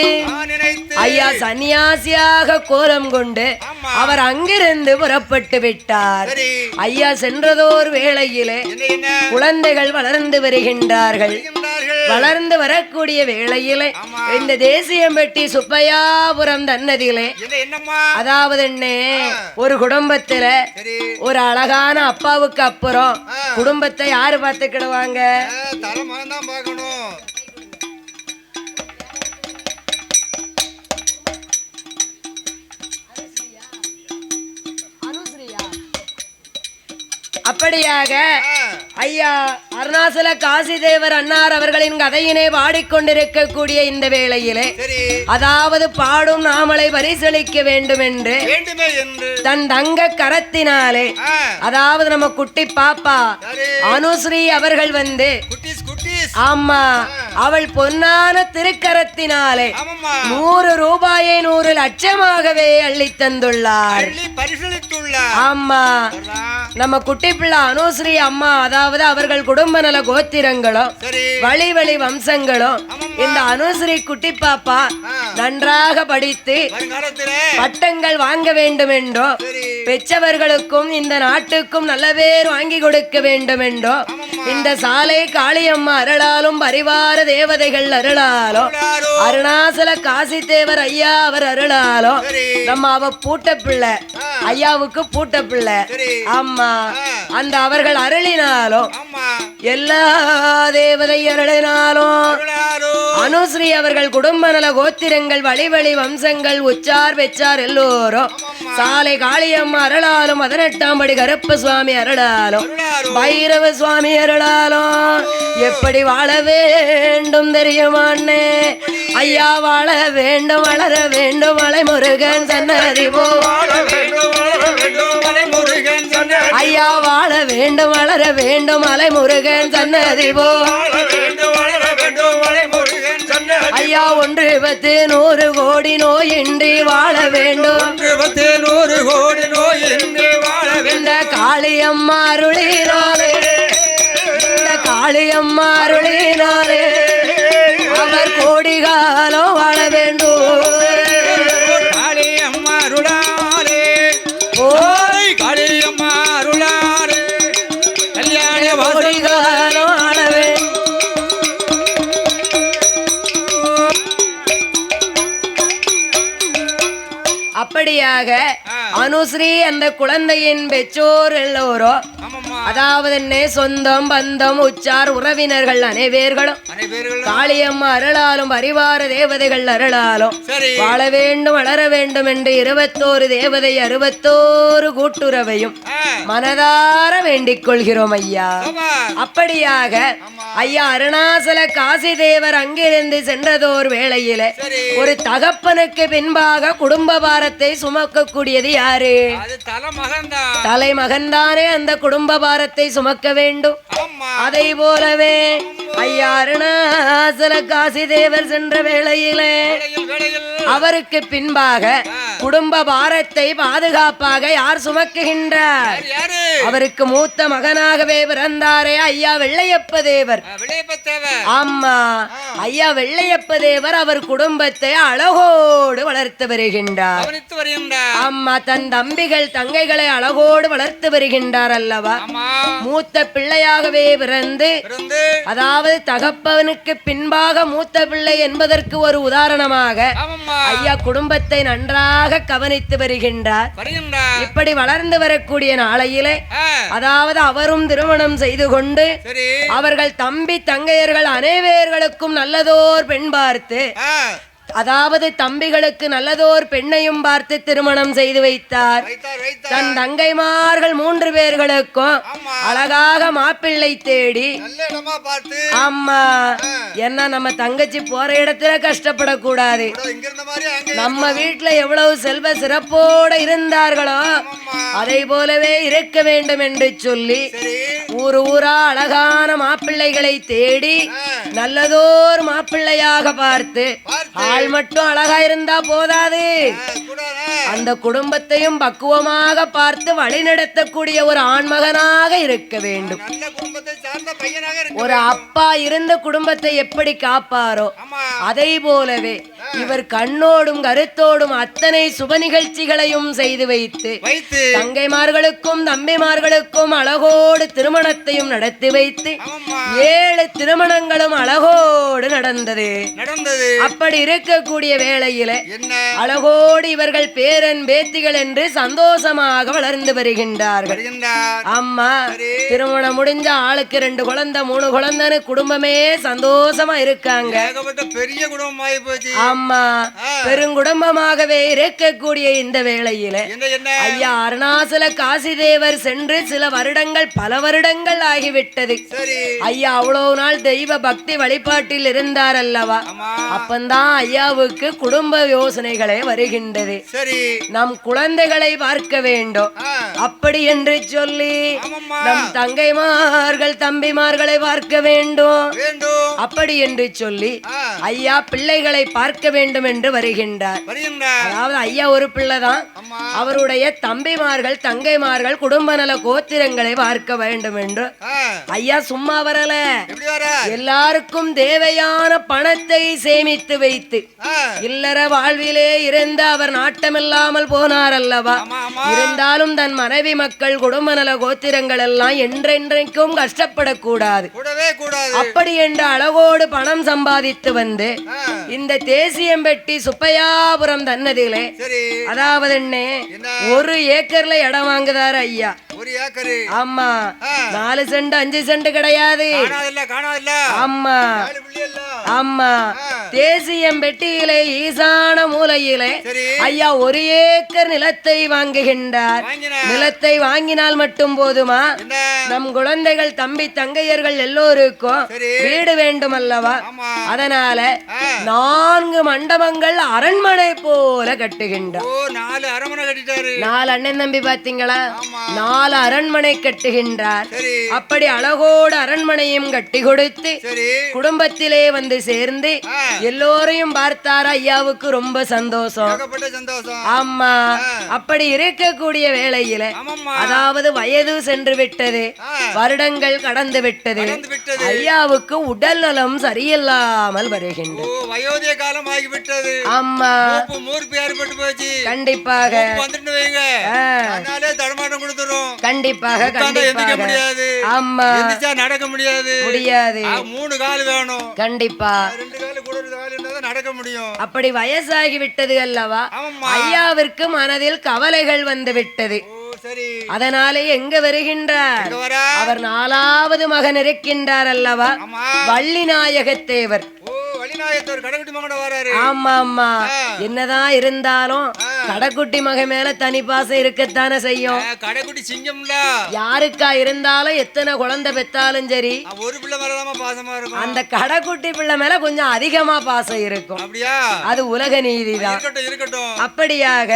ஐயா சன்னியாசியாக கோலம் கொண்டு அவர் அங்கிருந்து புறப்பட்டு விட்டார். ஐயா சென்றதோர் வேளையிலே குழந்தைகள் வளர்ந்து வருகின்றார்கள். வளர்ந்து வரக்கூடிய வேளையிலே இந்த தேசியம்பட்டி சுப்பையாபுரம் தன்னதிலே அதாவது என்ன ஒரு குடும்பத்துல ஒரு அழகான அப்பாவுக்கு அப்புறம் குடும்பத்தை யாரு பார்த்துக்கிடுவாங்க? அப்படியாக ஐயா அருணாசல காசிதேவர் அன்னார் அவர்களின் கதையினை பாடிக்கொண்டிருக்கக்கூடிய இந்த வேளையிலே அதாவது பாடும் நாமலை பரிசளிக்க வேண்டும் என்று தன் தங்க கரத்தினாலே அதாவது நம்ம குட்டி பாப்பா அனுஸ்ரீ அவர்கள் வந்து ஆமா அவள் பொன்னான திருக்கரத்தினாலே 100 ரூபாயை 100 லட்சமாகவே அள்ளி தந்துள்ளார். ஆமா நம்ம குட்டி பிள்ளை அனுஸ்ரீ அம்மா அதாவது அவர்கள் குடும்ப நல கோத்திரங்களும் வழி வழி வம்சங்களும் இந்த அனுஸ்ரீ குட்டி பாப்பா நன்றாக படித்து பட்டங்கள் வாங்க வேண்டும் என்றோ பெற்றவர்களுக்கும் இந்த நாட்டுக்கும் நல்ல பேர் வாங்கி கொடுக்க வேண்டும் என்றோ இந்த சாலை காளியம்மா அருளாலும் பரிவார தேவதைகள் அருளாலும் அருணாசல காசித்தேவர் ஐயா அவர் அருளாலும் நம்ம அவ பூட்ட பிள்ளை ஐயாவுக்கு பூட்ட பிள்ளை ஆமா அந்த அவர்கள் அருளினாலும் எல்லா தேவதை அருளினாலும் அனுஸ்ரீ அவர்கள் குடும்ப நல கோத்திரங்கள் வழி வழி வம்சங்கள் உச்சார் பெச்சார் எல்லோரும் சாலை காளியம்மா அருளாலும் 18ஆம் படி கருப்ப சுவாமி அருளாலும் பைரவ சுவாமி அருளாலும் எப்படி வாழ வேண்டும் தெரியுமாண்ணே? ஐயா வாழ வேண்டும் வளர வேண்டும் மலை முருகன் சன்னதி போ ஐயா வாழ வேண்டும் வளர வேண்டும் மலை முருகன் சன்னதி போ ஐயா 1 10 100 கோடி நோயின்றி வாழ வேண்டும் 100 கோடி நோயின்றி வாழ இந்த காளியம்மா அருளினாலே இந்த காளியம்மா அருளினாலே அவர் கோடி காலம் வாழ வேண்டும். காளியம்மா அருளாலே ஓய் காளியம்மா அருளாலே கல்யாண கோடி காலம் வாழ வேண்டும். அப்படியாக அனுஸ்ரீ அந்த குழந்தையின் பெற்றோர் எல்லோரும் அதாவது என்ன சொந்தம் பந்தம் உச்சார் உறவினர்கள் அனைவர்களும் காளியம்மா அருளாலும் பரிவார தேவதைகள் அருளாலும் வாழ வேண்டும் வளர வேண்டும் என்று 21 தேவதை 61 கூட்டுறவையும் மனதார வேண்டிக் கொள்கிறோம் ஐயா. அப்படியாக ஐயா அருணாசல காசிதேவர் அங்கிருந்து சென்றதோர் வேளையில ஒரு தகப்பனுக்கு பின்பாக குடும்ப பாரத்தை சுமக்கக்கூடியது யாரு? தலைமகன்தானே அந்த குடும்ப பாரத்தை சுமக்க வேண்டும். அதை போலவே ஐயா அருணாசல காசிதேவர் சென்ற வேளையிலே அவருக்கு பின்பாக குடும்ப பாரத்தை பாதுகாப்பாக யார் சுமக்குகின்றார்? அவருக்கு மூத்த மகனாகவே பிறந்தாரே ஐயா வெள்ளையப்ப தேவர். ஆமா ஐயா வெள்ளையப்ப தேவர் அவர் குடும்பத்தை அழகோடு வளர்த்து வருகின்றார். ஆமா தன் தம்பிகள் தங்கைகளை அழகோடு வளர்த்து வருகின்றார் அல்லவா. மூத்த பிள்ளையாகவே பிறந்து அதாவது தகப்பவனுக்கு பின்பாக மூத்த பிள்ளை என்பதற்கு ஒரு உதாரணமாக ஐயா குடும்பத்தை நன்றாக கவனித்து வருகின்றார். இப்படி வளர்ந்து வரக்கூடிய நாளையிலே அதாவது அவரும் திருமணம் செய்து கொண்டு அவர்கள் தம்பி தங்கையர்கள் அனைவர்களுக்கும் நல்லதோர் பெண் பார்த்து அதாவது தம்பிகளுக்கு நல்லதோர் பெண்ணையும் பார்த்து திருமணம் செய்து வைத்தார். தன் தங்கைமார்கள் 3 பேர்களுக்கும் அழகாக மாப்பிள்ளை தேடி ஆமா என்ன நம்ம தங்கச்சி போற இடத்துல கஷ்டப்படக்கூடாது. நம்ம வீட்டுல எவ்வளவு செல்வ சிறப்போட இருந்தார்களோ அதை போலவே இருக்க வேண்டும் என்று சொல்லி ஊரா அழகான மாப்பிள்ளைகளை தேடி நல்லதோர் மாப்பிள்ளையாக பார்த்து ஆள் மட்டும் அழகா இருந்தா போதாது, அந்த குடும்பத்தையும் பக்குவமாக பார்த்து வழிநடத்தக்கூடிய ஒரு ஆண்மகனாக இருக்க வேண்டும். நல்ல குடும்பத்தை சார்ந்த பையனாக இருக்க ஒரு அப்பா இருந்த குடும்பத்தை எப்படி காப்பாரோ ஆமா அதை போலவே இவர் கண்ணோடும் கருத்தோடும் அத்தனை சுப நிகழ்ச்சிகளையும் செய்து வைத்து வைத்து தங்கைமார்களுக்கும் தம்பிமார்களுக்கும் அழகோடு திருமணத்தையும் நடத்தி வைத்து ஆமாம்மா 7 திருமணங்களும் அழகோடு நடந்தது. நடந்தது. அப்படி இருக்கக்கூடிய வேளையில என்ன அழகோடு இவர்கள் பேரன் பேத்திகள் என்று சந்தோஷமாக வளர்ந்து வருகின்றார்கள். வருகின்றார். அம்மா திருமணம் முடிஞ்ச ஆளுக்கு 2 குழந்தை 3 குழந்ைன்னு குடும்பமே சந்தோஷமா இருக்காங்க. ஏகப்பட்ட பெரிய குடும்பம் ஆகி போச்சு. அம்மா பெருங்குடும்பமாகவே இருக்கக்கூடிய இந்த வேளையில என்ன என்ன ஐயா அருணாசல காசிதேவர் சென்று சில வருடங்கள் பல வருடங்கள் ஆகிவிட்டது. சரி ஐயா அவ்வளவு நாள் தெய்வ பக்தி வழிபாட்டில் இருந்தார் அல்லவா, ஆமா அப்பந்தான் ஐயாவுக்கு குடும்ப யோசனைகளே வருகின்றது. சரி நம் குழந்தைகளை பார்க்க வேண்டும் அப்படி என்று சொல்லி ஆமாம்மா நம் தங்கைமார்கள் தம்பிமார்களை பார்க்க வேண்டும் வேண்டும் அப்படி என்று சொல்லி ஐயா பிள்ளைகளை பார்க்க வேண்டும் என்று வருகின்றார். வருகின்றார். அதாவது ஐயா ஒரு பிள்ளைதான், ஆமா அவருடைய தம்பிமார்கள் தங்கைமார்கள் குடும்ப நல கோத்திரங்களை பார்க்க வேண்டும் என்று ஐயா சும்மா வரல, எப்படி வர எல்லாருக்கும் தேவையான பணத்தை சேமித்து வைத்து இல்லற வாழ்விலே இருந்த அவர் நாட்டமில்லாமல் போனார் அல்லவா, ஆமா ஆமா இருந்தாலும் தன் மனைவி மக்கள் குடும்ப நல கோத்திரங்கள் எல்லாம் என்றென்றைக்கும் கஷ்டப்படக்கூடாது கூடவே கூடாது. அப்படி என்று அழகோடு பணம் சம்பாதித்து வந்து இந்த தேசியம்பட்டி சுப்பையாபுரம் தன்னதிலே சரி அதாவது என்ன 1 ஏக்கர்ல இடம் வாங்குதாரு ஐயா. 1 ஏக்கரு ஆமா 4 சென்ட் 5 சென்ட் கிடையாது. காணாதில்ல ஆமா ஆமா தேசியம்பெட்டியிலே ஈசான மூலையிலே சரி ஐயா 1 ஏக்கர் நிலத்தை வாங்குகின்றார். வாங்கினார். நிலத்தை வாங்கினால் மட்டும் போதுமா, என்ன நம் குழந்தைகள் தம்பி தங்கையர்கள் எல்லோருக்கும் சரி வீடு வேண்டும் அல்லவா, ஆமா அதனால 4 மண்டபங்கள் அரண்மனை போல கட்டுகின்றார். ஓ 4 அரமனை கட்டிட்டாரு. 4 அண்ணன் தம்பி பாத்தீங்களா, ஆமா 4 அரண்மனை கட்டுகின்றார். சரி அப்படி அழகோடு அரண்மனையும் கட்டி கொடுத்து சரி குடும்பத்திலே வந்து சேர்ந்து எல்லோரையும் பார்த்தார். ஐயாவுக்கு ரொம்ப சந்தோஷம். ஏகப்பட்ட சந்தோஷம். ஆமா அப்படி இருக்கக்கூடிய வேளையில ஆமாம்மா அதாவது வயது சென்று விட்டது, வருடங்கள் கடந்து விட்டது. நடந்து விட்டது. ஐயாவுக்கு உடல் நலம் சரியில்லாமல் வருகின்றது. ஓ வயோதிக காலம் ஆகிவிட்டது. ஆமா மூர்ப்பு ஏற்பட்டு போச்சு. கண்டிப்பாக வந்துட்டு வைங்க அதனாலே தடமாட்டம் கொடுத்துரும். கண்டிப்பாக எந்திரிக்க கண்டிப்பாக முடியாது. ஆமா எந்திரிச்சா நடக்க முடியாது. முடியாது 3 கால் வேணும். கண்டிப்பா 2 கால் கூட ஒரு கால் இருந்தா தான் நடக்க முடியும். அப்படி வயசாகி விட்டது அல்லவா, ஆமாம்மா ஐயாவிற்கு மனதில் கவலைகள் வந்து விட்டது. ஓ சரி அதனாலே எங்க வருகின்றார், எங்க வரா? அவர் 4வது மகன் இருக்கின்றார் அல்லவா, ஆமா வள்ளிநாயகத்தேவர். ஓ வள்ளிநாயகத்தேவர் கடைக்குட்டி மகன வராரு. ஆமா ஆமா என்னதான் இருந்தாலும் கடைக்குட்டி மக மேல தனி பாசம் இருக்கத்தானே செய்யும். கடைக்குட்டி சிங்கம்ல யாருக்கா இருந்தாலும் எத்தனை குழந்தை பெத்தாலும் சரி ஒரு பிள்ளை மேலதான் பாசமா இருக்கும். அந்த கடைக்குட்டி பிள்ளை மேல கொஞ்சம் அதிகமா பாசம் இருக்கும். அப்படியா? அது உலக நீதிதான். இருக்கட்டும் இருக்கட்டும். அப்படியாக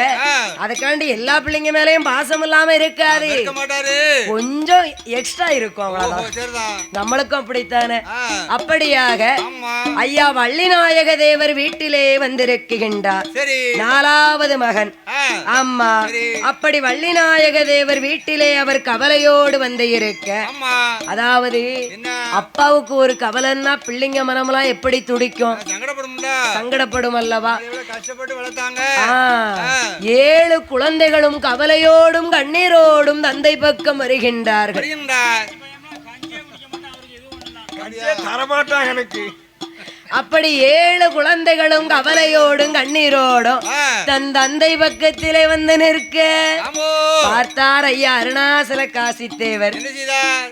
அதுக்காண்டி எல்லா பிள்ளைங்க மேலயும் பாசம் இல்லாம இருக்காது, இருக்க மாட்டாரு, கொஞ்சம் எக்ஸ்ட்ரா இருக்கும் அவ்வளவுதான். ஓ சரிதான். நம்மளுக்கும் அப்படித்தானே. அப்படியாக ஆமா ஐயா வள்ளிநாயக தேவர் வீட்டிலே வந்திருக்கின்றார். சரி 4வது மகன். ஆமா அப்படி வள்ளிநாயக தேவர் வீட்டிலே அவர் கவலையோடு வந்து இருக்க, ஆமா அதாவது என்ன அப்பாவுக்கு ஒரு கவலைன்னா பிள்ளைங்க மனமெல்லாம் எப்படி துடிக்கும், சங்கடப்படும்ல, சங்கடப்படும் அல்லவா. எவ்வளவு கஷ்டப்பட்டு வளர்த்தாங்க. 7 குழந்தைகளும் கவலையோடும் கண்ணீரோடும் தந்தை பக்கம் வருகின்றார்கள். வருகின்றார். தரமாட்டாங்க எனக்கு. அப்படி 7 குழந்தைகளும் கவலையோடும் கண்ணீரோடும் தன் தந்தை பக்கத்திலே வந்து நிற்க ஆமோ பார்த்தார் ஐயா அருணாசல காசித்தேவர். என்ன செய்தார்?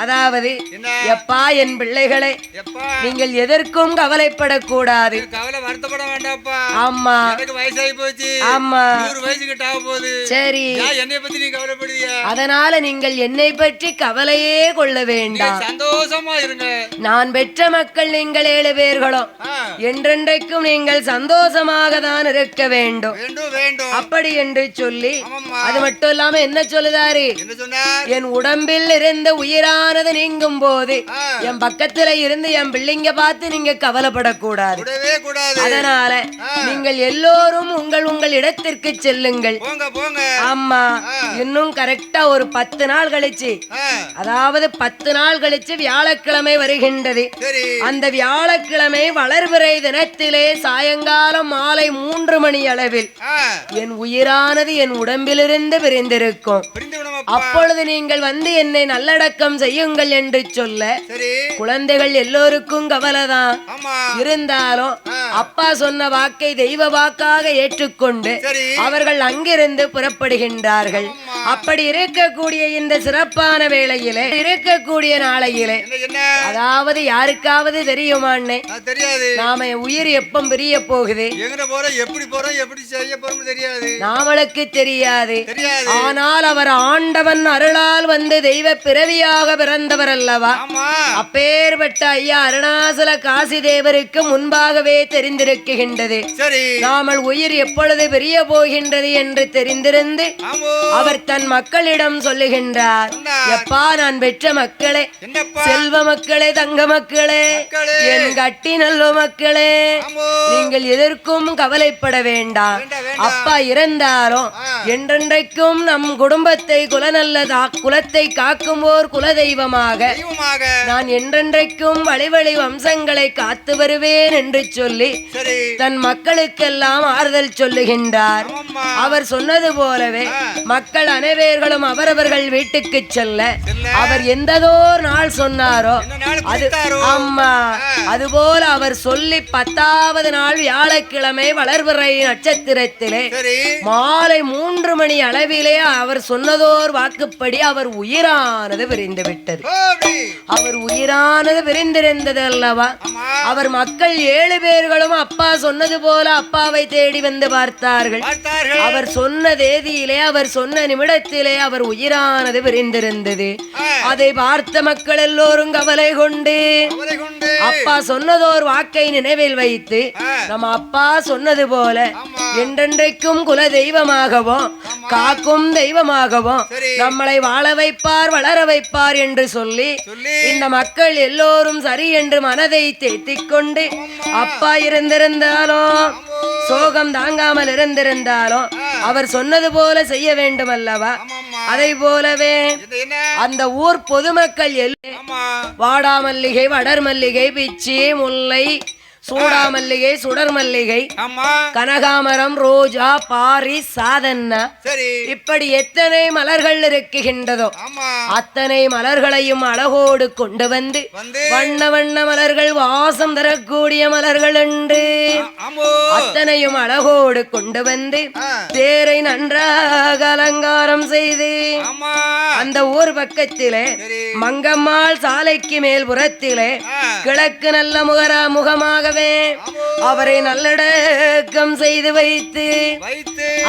அதாவது என்ன? எப்பா என் பிள்ளைகளை எப்பா நீங்கள் எதற்கும் கவலைப்படக்கூடாது. கவலை வருத்தப்பட வேண்டாம்ப்பா. ஆமா எனக்கு வயசாகி போச்சு. ஆமா 100 வயசு கிட்ட ஆக போகுது. சரி என்னை பத்தி நீ கவலைப்படுதியா? அதனால நீங்கள் என்னை பற்றி கவலையே கொள்ள வேண்டாம். சந்தோஷமா இருங்க. நான் பெற்ற மக்கள் நீங்கள் 7 பேர்களும் என்றென்றைக்கும் நீங்கள் சந்தோஷமாக தான் இருக்க வேண்டும். வேண்டும் வேண்டும். அப்படி என்று சொல்லி ஆமாம்மா. அது மட்டும் இல்லாம என்ன சொல்லுதாரு, என்ன சொன்னார்? என் உடம்பில் இருந்த உயிரான உயிரானது நீங்கும் போது என் பக்கத்துல இருந்து என் பிள்ளைங்க பார்த்து நீங்க கவலைப்படக்கூடாது. கூடவே கூடாது. அதனால நீங்கள் எல்லோரும் உங்கள் இடத்திற்கு செல்லுங்கள். போங்க போங்க. ஆமா, இன்னும் கரெக்டா ஒரு 10 நாள் கழிச்சு, அதாவது 10 நாள் கழிச்சு வியாழக்கிழமை வருகின்றது. சரி. அந்த வியாழக்கிழமை வளர்பிறை தினத்திலே சாயங்காலம் மாலை 3 மணி அளவில் என் உயிரானது என் உடம்பிலிருந்து பிரிந்திருக்கும். அப்பொழுது நீங்கள் வந்து என்னை நல்லடக்கம் செய்யுங்கள் என்று சொல்ல, குழந்தைகள் எல்லோருக்கும் கவலைதான். இருந்தாலும் அப்பா சொன்ன வாக்கை தெய்வ வாக்காக ஏற்றுக்கொண்டு அவர்கள் அங்கிருந்து புறப்படுகின்றார்கள். அப்படி இருக்கக்கூடிய இந்த சிறப்பான வேளையிலே, இருக்கக்கூடிய நாளையிலே, அதாவது யாருக்காவது தெரியுமான்னே? தெரியாது. நாம உயிர் எப்ப பிரிய போகுது, எப்படி போறோம், எப்படி செய்ய போறோம் தெரியாது. நாமளுக்கு தெரியாது. ஆனால் அவர் ஆண்டவன் அருளால் வந்து தெய்வ பிறவியாக பிறந்தவர் அல்லவா? அப்பேற்பட்ட ஐயா அருணாசல காசி தேவருக்கு முன்பாகவே தெரிந்திருக்கின்றது. நாமல் உயிர் எப்பொழுது பிரிய போகின்றது என்று தெரிந்திருந்து அவர் தன் மக்களிடம் சொல்லுகின்றார். எப்பா, நான் பெற்ற மக்களே, செல்வ மக்களே, தங்க மக்களே, என் கட்டி நல்ல மக்களே, நீங்கள் எதற்கும் கவலைப்பட வேண்டாம். அப்பா இறந்தாலும் என்றென்றைக்கும் நம் குடும்பத்தை குலத்தை காக்கும் ஓர் குல தெய்வமாக நான் என்றென்றைக்கும் வழிவழி வம்சங்களை காத்து வருவேன் என்று சொல்லி தன் மக்களுக்கெல்லாம் ஆறுதல் சொல்லுகின்றார். அவர் சொன்னது போலவே மக்கள் அனைவர்களும் அவரவர்கள் வீட்டுக்கு செல்ல அவர் எந்ததோர் நாள் சொன்னாரோ அது அம்மா அதுபோல அவர் சொல்லி 10வது நாள் வியாழக்கிழமை வளர்பிறை நட்சத்திரத்திலே மாலை 3 மணி அளவிலே அவர் சொன்னதோர் வாக்குப்படி அவர் உயிரானது விரிந்து விட்டது. அவர் உயிரானது விரிந்திருந்தது அல்லவா? அவர் மக்கள் 7 பேர்களும் அப்பா சொன்னது போல அப்பாவை தேடி வந்து பார்த்தார்கள். அவர் சொன்ன தேதியிலே, அவர் சொன்ன நிமிடத்திலே அவர் உயிரானது விரிந்திருந்தது. அதை பார்த்த மக்கள் எல்லோரும் கவலை கொண்டு அப்பா சொன்னதோர் வாக்கை நினைவில் வைத்து நம்ம அப்பா சொன்னது போல என்றென்றைக்கும் குல தெய்வமாகவும் காக்கும் தெய்வமாகவும் நம்மளை வாழ வைப்பார், வளர வைப்பார் என்று சொல்லி இந்த மக்கள் எல்லோரும் சரி என்று மனதை தேத்திக் கொண்டு அப்பா இருந்திருந்தாலும் சோகம் தாங்காமல் இருந்திருந்தாலும் அவர் சொன்னது போல செய்ய வேண்டும் அல்லவா? அதை போலவே அந்த ஊர் பொதுமக்கள் வாடாமல்லிகை, வடர் மல்லிகை, பிச்சி, முல்லை, சூடாமல்லிகை, சுடர் மல்லிகை, கனகாமரம், ரோஜா, பாரிஸ், சாதன்னா, இப்படி எத்தனை மலர்கள் இருக்குகின்றதோ அத்தனை மலர்களையும் அழகோடு கொண்டு வந்து வண்ண வண்ண மலர்கள், வாசம் தரக்கூடிய மலர்கள் என்று அத்தனையும் அழகோடு கொண்டு வந்து தேரை நன்றாக அலங்காரம் செய்து அந்த ஊர் பக்கத்திலே மங்கம்மாள் சாலைக்கு மேல் புறத்திலே கிழக்கு நல்ல முகமாக அவரை நல்லடக்கம் செய்து வைத்து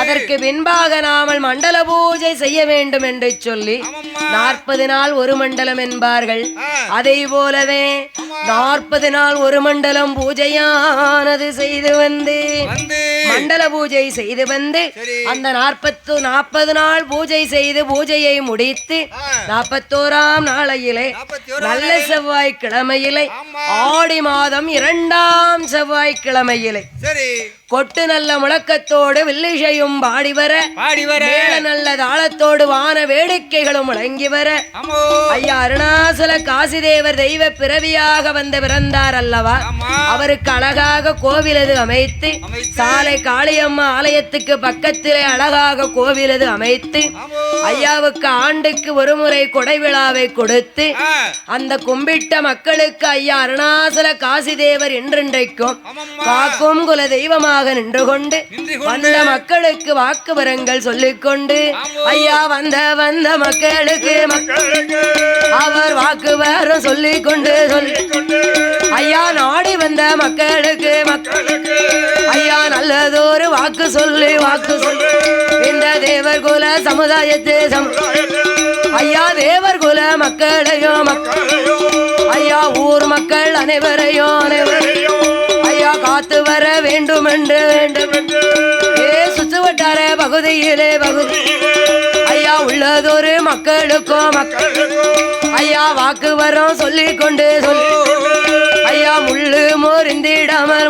அதற்கு பின்பாக நாமல் மண்டல பூஜை செய்ய வேண்டும் என்று சொல்லி 40 நாள் ஒரு மண்டலம் என்பார்கள். அதை போலவே 40 நாள் ஒரு மண்டலம் பூஜையானது செய்து வந்து மண்டல பூஜை செய்து வந்து அந்த 40 நாள் பூஜை செய்து பூஜையை முடித்து 41ஆம் நாளையிலே நல்ல செவ்வாய்க்கிழமையிலே ஆடி மாதம் 2ஆம் செவ்வாய்க்கிழமையிலே கொட்டு நல்ல முழக்கத்தோடு வில்லிசையும் பாடி வர நல்ல தாளத்தோடு வான வேடிக்கைகளும் முழங்கி வர ஐயா அருணாசல காசிதேவர் தெய்வ பிறவியாக வந்து பிறந்தார் அல்லவா? அவருக்கு அழகாக கோவிலது அமைத்து சாலை காளியம்மா ஆலயத்துக்கு பக்கத்திலே அழகாக கோவிலது அமைத்து ஐயாவுக்கு ஆண்டுக்கு ஒரு முறை கொடை விழாவை கொடுத்து அந்த கும்பிட்ட மக்களுக்கு ஐயா அருணாசல காசிதேவர் என்றென்றைக்கும் காக்கும் குல தெய்வமாக நின்று கொண்டு வந்த மக்களுக்கு வாக்கு வரங்கள் சொல்லிக்கொண்டு ஐயா வந்த மக்களுக்கு அவர் வாக்கு வரம் சொல்லிக்கொண்டு ஐயா நாடி வந்த மக்களுக்கு ஐயா நல்லதொரு வாக்கு சொல்லி இந்த தேவர் குல சமுதாயத்தை ஐயா தேவர் குல மக்களையும் ஐயா ஊர் மக்கள் அனைவரையும் ஐயா காத்து வர வேண்டும் என்று சுற்று வட்டார பகுதியிலே ஐயா உள்ள நல்லதொரு மக்களுக்கும் ஐயா வாக்கு வரும் சொல்லிக் கொண்டு சொல்லி ஐயா முள்ளு மொறிந்திடாமல்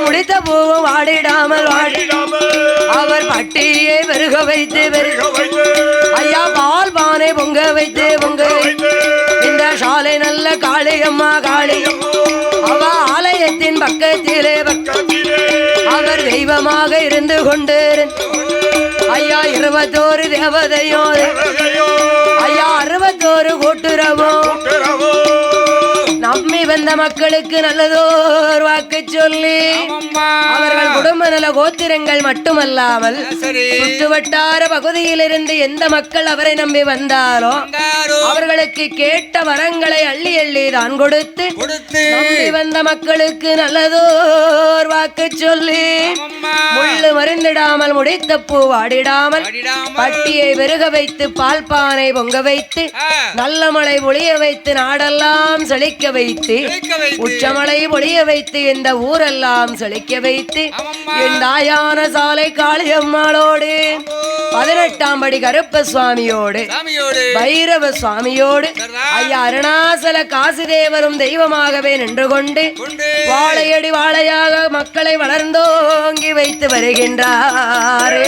முடித்த பூவும் வாடிடாமல் வாடி அவர் பட்டியை பெருக வைத்து ஐயா பால் பானை பொங்க வைத்து பொங்க இந்த சாலை நல்ல காளியம்மா காளி அவ ஆலயத்தின் பக்கத்திலே அவர் தெய்வமாக இருந்து கொண்டு ஐயா 21 தேவதையோ ஐயா 61 கூட்டுறவும் நம்பி வந்த மக்களுக்கு நல்லதோர் வாக்கு சொல்லி அவர்கள் குடும்ப நல கோத்திரங்கள் மட்டுமல்லாமல் சுற்று வட்டார பகுதியிலிருந்து எந்த மக்கள் அவரை நம்பி வந்தாரோ அவர்களுக்கு கேட்ட வரங்களை அள்ளி அள்ளி தான் கொடுத்து நம்பி வந்த மக்களுக்கு நல்லதோர் வாக்கு சொல்லி முள்ளு மறிந்திடாமல் முடித்த பூ வாடிடாமல் பட்டியை பெருக வைத்து பால் பானை பொங்க வைத்து நல்ல மழை பொழிய வைத்து நாடெல்லாம் செழிக்க வைத்து உச்சமலை பொழிய வைத்து இந்த ஊரெல்லாம் செழிக்க வைத்து என் தாயான சாலை காளியம்மாளோடு 18ஆம் படி கருப்ப சுவாமியோடு பைரவ சுவாமியோடு ஐயா அருணாசல காசிதேவரும் தெய்வமாகவே நின்று கொண்டு வாழையடி வாழையாக மக்களை வளர்ந்தோங்கி வைத்து வருகின்றாரே.